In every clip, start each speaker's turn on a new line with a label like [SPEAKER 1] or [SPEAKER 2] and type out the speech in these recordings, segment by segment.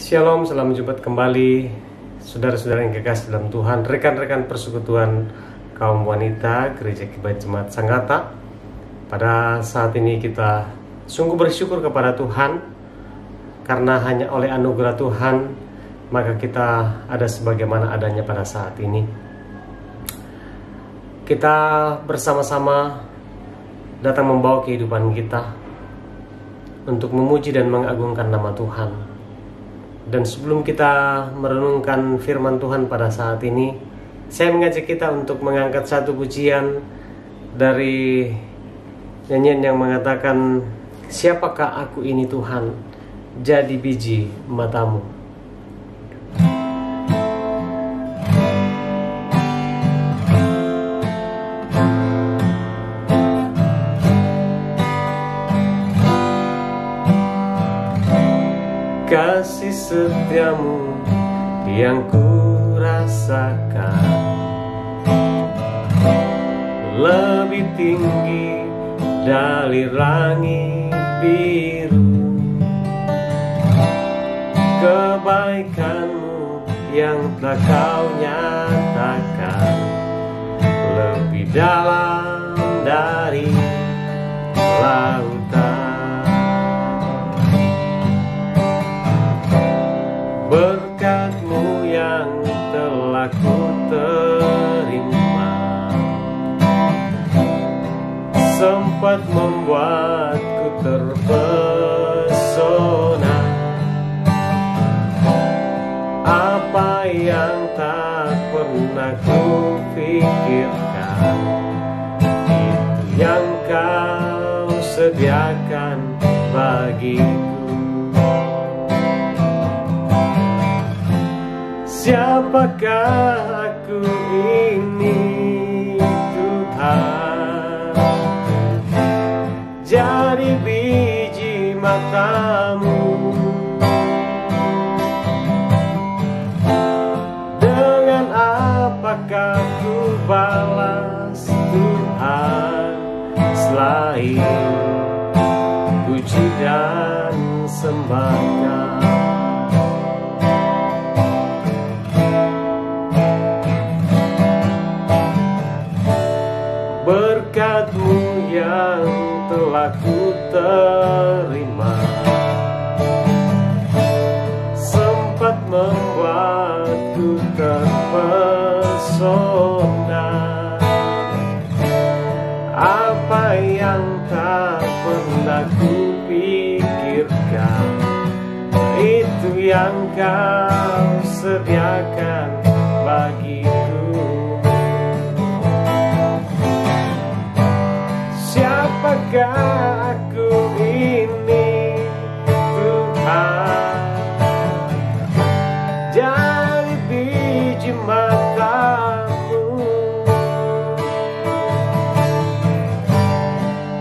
[SPEAKER 1] Shalom, selamat jumpa kembali saudara-saudara yang kekasih dalam Tuhan, rekan-rekan persekutuan kaum wanita Gereja Kibait Jemaat Sanggata. Pada saat ini kita sungguh bersyukur kepada Tuhan, karena hanya oleh anugerah Tuhan maka kita ada sebagaimana adanya pada saat ini. Kita bersama-sama datang membawa kehidupan kita untuk memuji dan mengagungkan nama Tuhan. Dan sebelum kita merenungkan firman Tuhan pada saat ini, saya mengajak kita untuk mengangkat satu pujian dari nyanyian yang mengatakan, "Siapakah aku ini Tuhan, jadi biji matamu." Kasih setiamu yang ku rasakan lebih tinggi dari langit biru. Kebaikanmu yang telah kau nyatakan lebih dalam dari lautan. Berkat-Mu yang telah ku terima sempat membuatku terpesona. Apa yang tak pernah ku pikirkan, itu yang Kau sediakan bagiku. Siapakah aku ini Tuhan, jadi biji matamu. Dengan apakah ku balas Tuhan, selain puji dan sembahkan. Berkat-Mu yang telah ku terima sempat membuatku terpesona. Apa yang tak pernah ku pikirkan, itu yang Kau sediakan bagiku. Siapakah aku ini Tuhan, jadi biji matamu.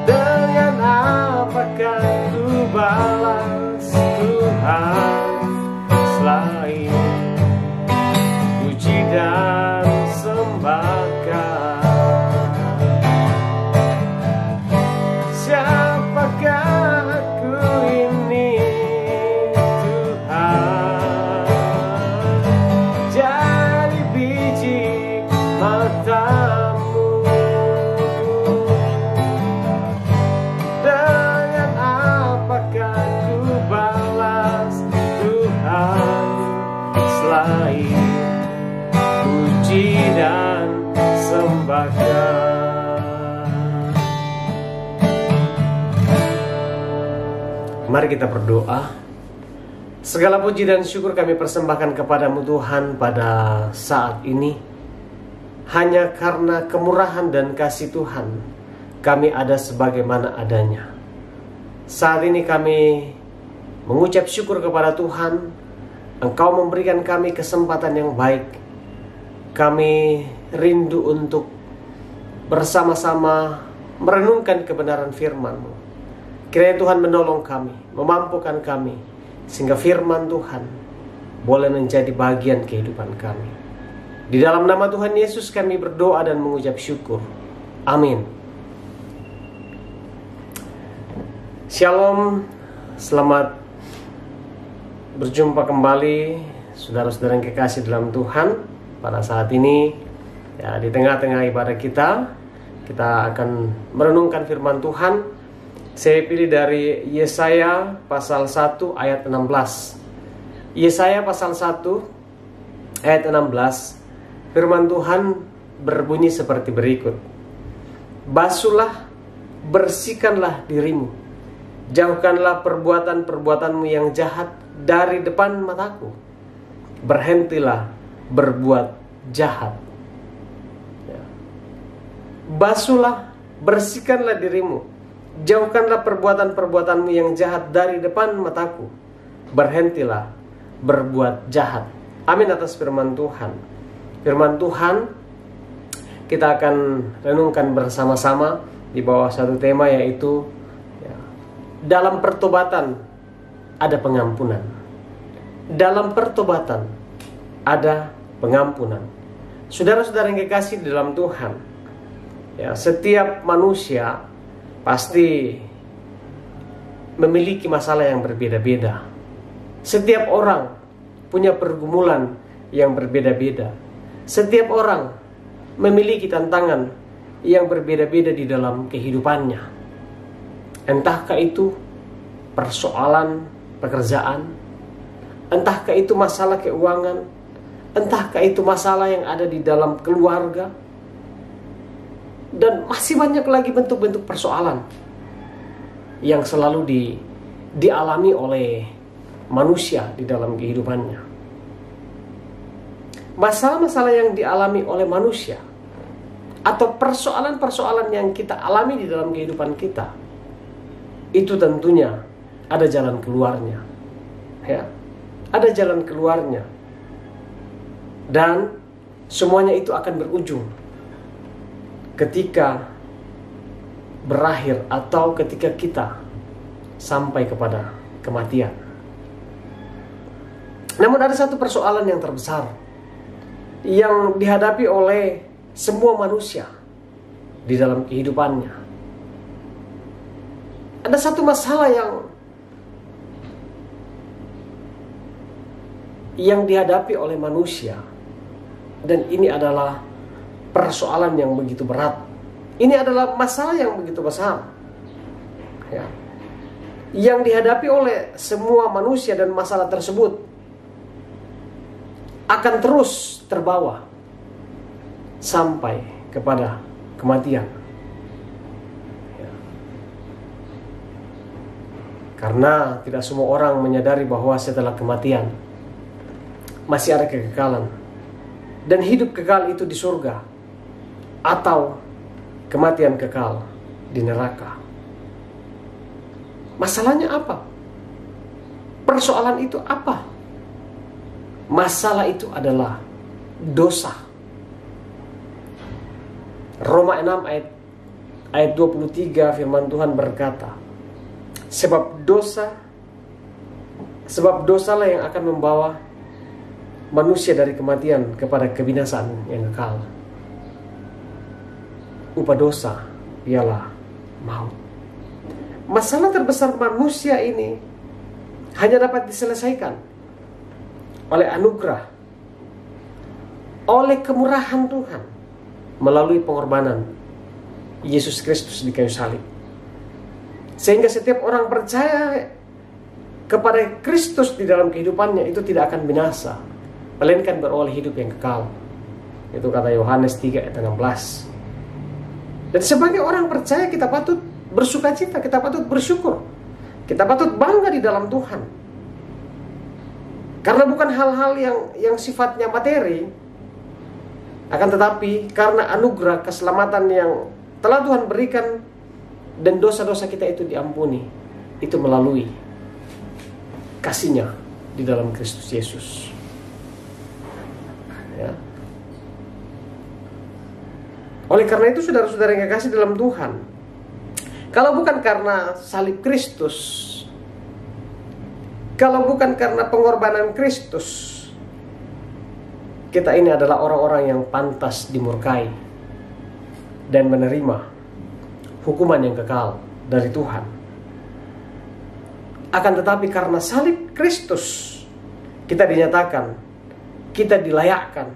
[SPEAKER 1] Dengan apakah ku balas Tuhan, selain puji dan sembahkan. Siapakah aku ini Tuhan, jadi biji matamu. Dengan apakah ku balas Tuhan, selain puji dan sembahkan. Mari kita berdoa. Segala puji dan syukur kami persembahkan kepada-Mu Tuhan pada saat ini. Hanya karena kemurahan dan kasih Tuhan, kami ada sebagaimana adanya. Saat ini kami mengucap syukur kepada Tuhan. Engkau memberikan kami kesempatan yang baik. Kami rindu untuk bersama-sama merenungkan kebenaran firman-Mu. Kiranya Tuhan menolong kami, memampukan kami, sehingga firman Tuhan boleh menjadi bagian kehidupan kami. Di dalam nama Tuhan Yesus kami berdoa dan mengucap syukur. Amin. Shalom, selamat Berjumpa kembali saudara-saudara yang kekasih dalam Tuhan. Pada saat ini ya, di tengah-tengah ibadah kita akan merenungkan firman Tuhan. Saya pilih dari Yesaya pasal 1 ayat 16. Yesaya pasal 1 ayat 16. Firman Tuhan berbunyi seperti berikut. Basuhlah, bersihkanlah dirimu. Jauhkanlah perbuatan-perbuatanmu yang jahat dari depan mataku. Berhentilah berbuat jahat. Ya. Basuhlah, bersihkanlah dirimu. Jauhkanlah perbuatan-perbuatanmu yang jahat dari depan mataku. Berhentilah berbuat jahat. Amin atas firman Tuhan. Firman Tuhan kita akan renungkan bersama-sama di bawah satu tema, yaitu ya, dalam pertobatan ada pengampunan. Dalam pertobatan ada pengampunan. Saudara-saudara yang kekasih di dalam Tuhan, ya, setiap manusia pasti memiliki masalah yang berbeda-beda. Setiap orang punya pergumulan yang berbeda-beda. Setiap orang memiliki tantangan yang berbeda-beda di dalam kehidupannya. Entahkah itu persoalan pekerjaan, entahkah itu masalah keuangan, entahkah itu masalah yang ada di dalam keluarga, dan masih banyak lagi bentuk-bentuk persoalan yang selalu dialami oleh manusia di dalam kehidupannya. Masalah-masalah yang dialami oleh manusia atau persoalan-persoalan yang kita alami di dalam kehidupan kita, itu tentunya ada jalan keluarnya, ya, ada jalan keluarnya, dan semuanya itu akan berujung ketika berakhir atau ketika kita sampai kepada kematian. Namun ada satu persoalan yang terbesar yang dihadapi oleh semua manusia di dalam kehidupannya. Ada satu masalah yang dihadapi oleh manusia, dan ini adalah persoalan yang begitu berat. Ini adalah masalah yang begitu besar, ya, yang dihadapi oleh semua manusia, dan masalah tersebut akan terus terbawa sampai kepada kematian. Ya. Karena tidak semua orang menyadari bahwa setelah kematian masih ada kekekalan, dan hidup kekal itu di surga atau kematian kekal di neraka. Masalahnya apa? Persoalan itu apa? Masalah itu adalah dosa. Roma 6 ayat 23 firman Tuhan berkata, sebab dosalah yang akan membawa manusia dari kematian kepada kebinasaan yang kekal. Upah dosa ialah maut. Masalah terbesar manusia ini hanya dapat diselesaikan oleh anugerah, oleh kemurahan Tuhan, melalui pengorbanan Yesus Kristus di kayu salib. Sehingga setiap orang percaya kepada Kristus di dalam kehidupannya itu tidak akan binasa, melainkan beroleh hidup yang kekal. Itu kata Yohanes 3 ayat 16. Dan sebagai orang percaya kita patut bersukacita, kita patut bersyukur, kita patut bangga di dalam Tuhan. Karena bukan hal-hal yang sifatnya materi, akan tetapi karena anugerah keselamatan yang telah Tuhan berikan, dan dosa-dosa kita itu diampuni, itu melalui kasih-Nya di dalam Kristus Yesus. Ya. Oleh karena itu, saudara-saudara yang kekasih dalam Tuhan, kalau bukan karena salib Kristus, kalau bukan karena pengorbanan Kristus, kita ini adalah orang-orang yang pantas dimurkai dan menerima hukuman yang kekal dari Tuhan. Akan tetapi karena salib Kristus, kita dinyatakan, kita dilayakkan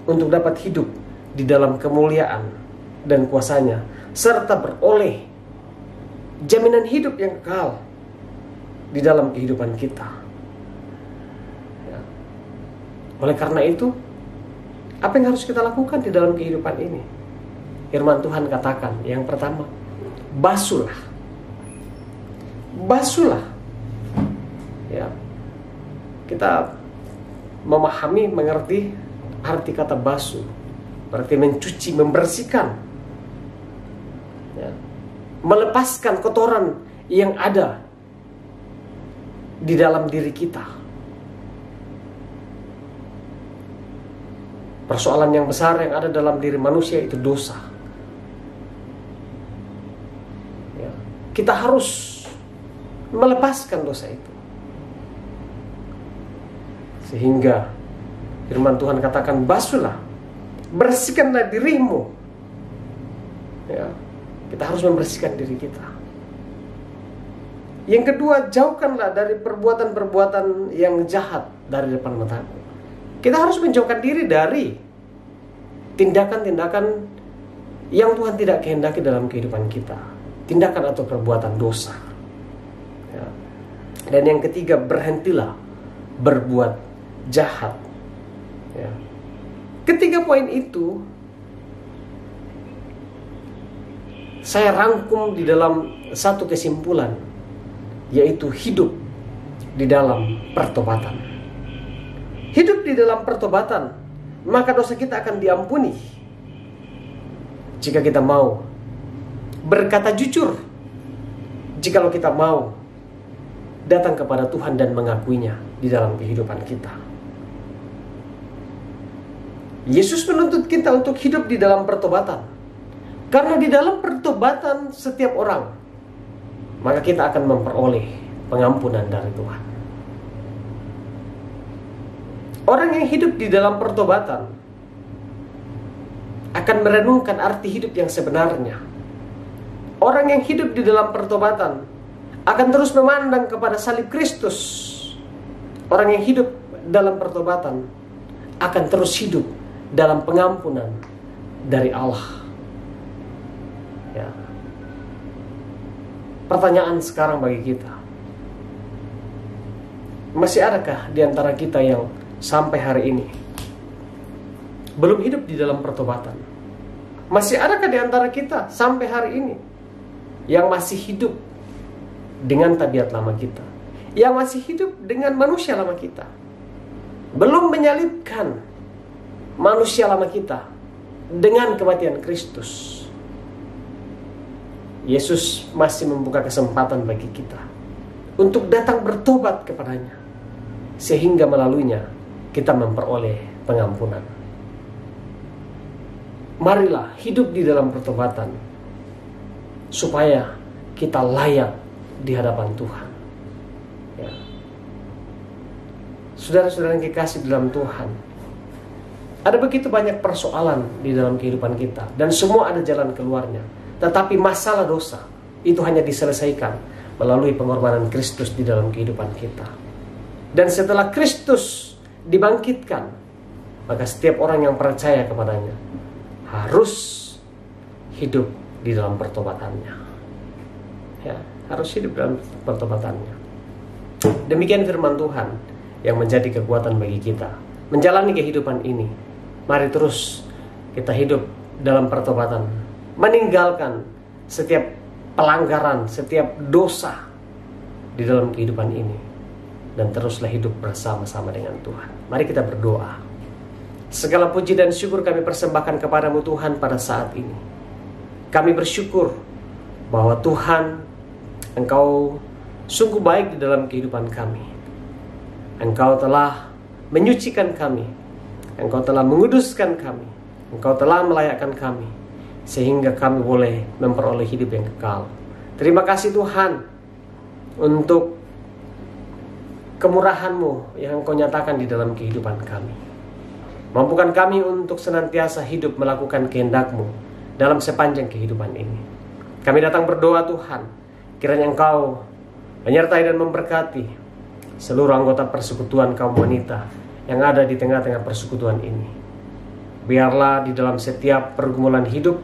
[SPEAKER 1] untuk dapat hidup di dalam kemuliaan dan kuasanya, serta beroleh jaminan hidup yang kekal di dalam kehidupan kita. Ya. Oleh karena itu, apa yang harus kita lakukan di dalam kehidupan ini? Firman Tuhan katakan, yang pertama, basuhlah. Basuhlah. Ya. Kita memahami, mengerti arti kata basuh. Berarti mencuci, membersihkan. Ya. Melepaskan kotoran yang ada di dalam diri kita. Persoalan yang besar yang ada dalam diri manusia itu dosa. Ya. Kita harus melepaskan dosa itu. Sehingga firman Tuhan katakan, basuhlah, bersihkanlah dirimu. Ya, kita harus membersihkan diri kita. Yang kedua, jauhkanlah dari perbuatan-perbuatan yang jahat dari depan matamu. Kita harus menjauhkan diri dari tindakan-tindakan yang Tuhan tidak kehendaki dalam kehidupan kita. Tindakan atau perbuatan dosa. Ya. Dan yang ketiga, berhentilah berbuat jahat. Ya. Ketiga poin itu saya rangkum di dalam satu kesimpulan, yaitu hidup di dalam pertobatan. Hidup di dalam pertobatan, maka dosa kita akan diampuni jika kita mau berkata jujur, jikalau kita mau datang kepada Tuhan dan mengakuinya di dalam kehidupan kita. Yesus menuntut kita untuk hidup di dalam pertobatan. Karena di dalam pertobatan setiap orang, maka kita akan memperoleh pengampunan dari Tuhan. Orang yang hidup di dalam pertobatan akan merenungkan arti hidup yang sebenarnya. Orang yang hidup di dalam pertobatan akan terus memandang kepada salib Kristus. Orang yang hidup dalam pertobatan akan terus hidup dalam pengampunan dari Allah. Ya. Pertanyaan sekarang bagi kita, masih adakah di antara kita yang sampai hari ini belum hidup di dalam pertobatan? Masih adakah di antara kita sampai hari ini yang masih hidup dengan tabiat lama kita, yang masih hidup dengan manusia lama kita, belum menyalibkan manusia lama kita dengan kematian Kristus? Yesus masih membuka kesempatan bagi kita untuk datang bertobat kepadanya, sehingga melaluinya kita memperoleh pengampunan. Marilah hidup di dalam pertobatan, supaya kita layak di hadapan Tuhan. Ya. Saudara-saudara yang kekasih dalam Tuhan, ada begitu banyak persoalan di dalam kehidupan kita, dan semua ada jalan keluarnya. Tetapi masalah dosa itu hanya diselesaikan melalui pengorbanan Kristus di dalam kehidupan kita. Dan setelah Kristus dibangkitkan, maka setiap orang yang percaya kepadanya harus hidup di dalam pertobatannya. Ya, harus hidup dalam pertobatannya. Demikian firman Tuhan yang menjadi kekuatan bagi kita menjalani kehidupan ini. Mari terus kita hidup dalam pertobatan, meninggalkan setiap pelanggaran, setiap dosa di dalam kehidupan ini, dan teruslah hidup bersama-sama dengan Tuhan. Mari kita berdoa. Segala puji dan syukur kami persembahkan kepadamu Tuhan pada saat ini. Kami bersyukur bahwa Tuhan, Engkau sungguh baik di dalam kehidupan kami. Engkau telah menyucikan kami, Engkau telah menguduskan kami, Engkau telah melayakkan kami, sehingga kami boleh memperoleh hidup yang kekal. Terima kasih Tuhan untuk kemurahan-Mu yang Engkau nyatakan di dalam kehidupan kami. Mampukan kami untuk senantiasa hidup melakukan kehendak-Mu dalam sepanjang kehidupan ini. Kami datang berdoa Tuhan, kiranya Engkau menyertai dan memberkati seluruh anggota persekutuan kaum wanita yang ada di tengah-tengah persekutuan ini. Biarlah di dalam setiap pergumulan hidup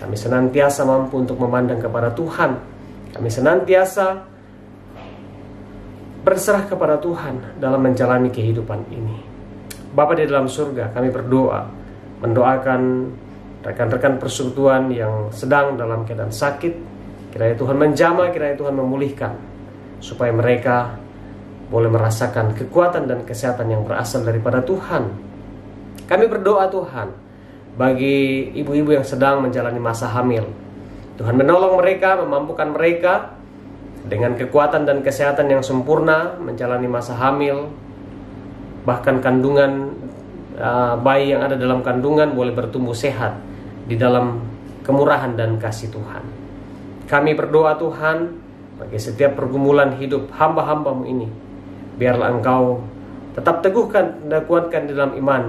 [SPEAKER 1] kami senantiasa mampu untuk memandang kepada Tuhan. Kami senantiasa berserah kepada Tuhan dalam menjalani kehidupan ini. Bapa di dalam surga, kami berdoa, mendoakan rekan-rekan persekutuan yang sedang dalam keadaan sakit. Kiranya Tuhan menjamah, kiranya Tuhan memulihkan, supaya mereka boleh merasakan kekuatan dan kesehatan yang berasal daripada Tuhan. Kami berdoa Tuhan, bagi ibu-ibu yang sedang menjalani masa hamil, Tuhan menolong mereka, memampukan mereka dengan kekuatan dan kesehatan yang sempurna menjalani masa hamil. Bahkan kandungan bayi yang ada dalam kandungan boleh bertumbuh sehat di dalam kemurahan dan kasih Tuhan. Kami berdoa Tuhan, bagi setiap pergumulan hidup hamba-hamba-Mu ini, biarlah Engkau tetap teguhkan dan kuatkan di dalam iman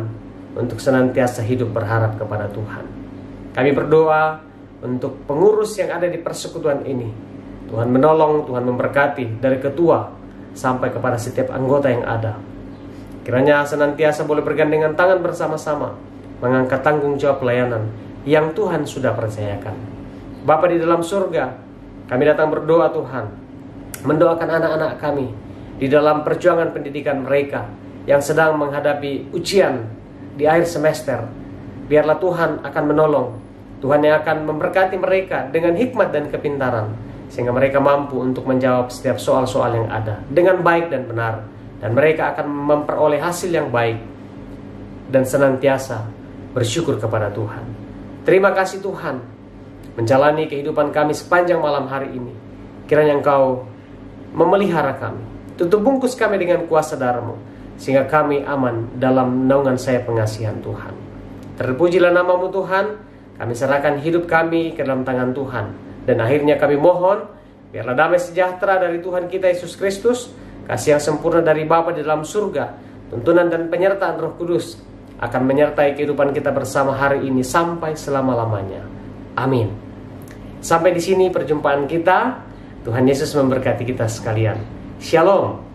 [SPEAKER 1] untuk senantiasa hidup berharap kepada Tuhan. Kami berdoa untuk pengurus yang ada di persekutuan ini. Tuhan menolong, Tuhan memberkati dari ketua sampai kepada setiap anggota yang ada. Kiranya senantiasa boleh bergandengan tangan bersama-sama mengangkat tanggung jawab pelayanan yang Tuhan sudah percayakan. Bapa di dalam surga, kami datang berdoa Tuhan, mendoakan anak-anak kami di dalam perjuangan pendidikan mereka yang sedang menghadapi ujian di akhir semester. Biarlah Tuhan akan menolong, Tuhan yang akan memberkati mereka dengan hikmat dan kepintaran, sehingga mereka mampu untuk menjawab setiap soal-soal yang ada dengan baik dan benar, dan mereka akan memperoleh hasil yang baik dan senantiasa bersyukur kepada Tuhan. Terima kasih Tuhan, menjalani kehidupan kami sepanjang malam hari ini. Kiranya Engkau memelihara kami, tutup bungkus kami dengan kuasa darah-Mu, sehingga kami aman dalam naungan sayap pengasihan Tuhan. Terpujilah nama-Mu Tuhan. Kami serahkan hidup kami ke dalam tangan Tuhan. Dan akhirnya kami mohon, biarlah damai sejahtera dari Tuhan kita Yesus Kristus, kasih yang sempurna dari Bapa di dalam surga, tuntunan dan penyertaan Roh Kudus akan menyertai kehidupan kita bersama hari ini sampai selama-lamanya. Amin. Sampai di sini perjumpaan kita. Tuhan Yesus memberkati kita sekalian. Shalom.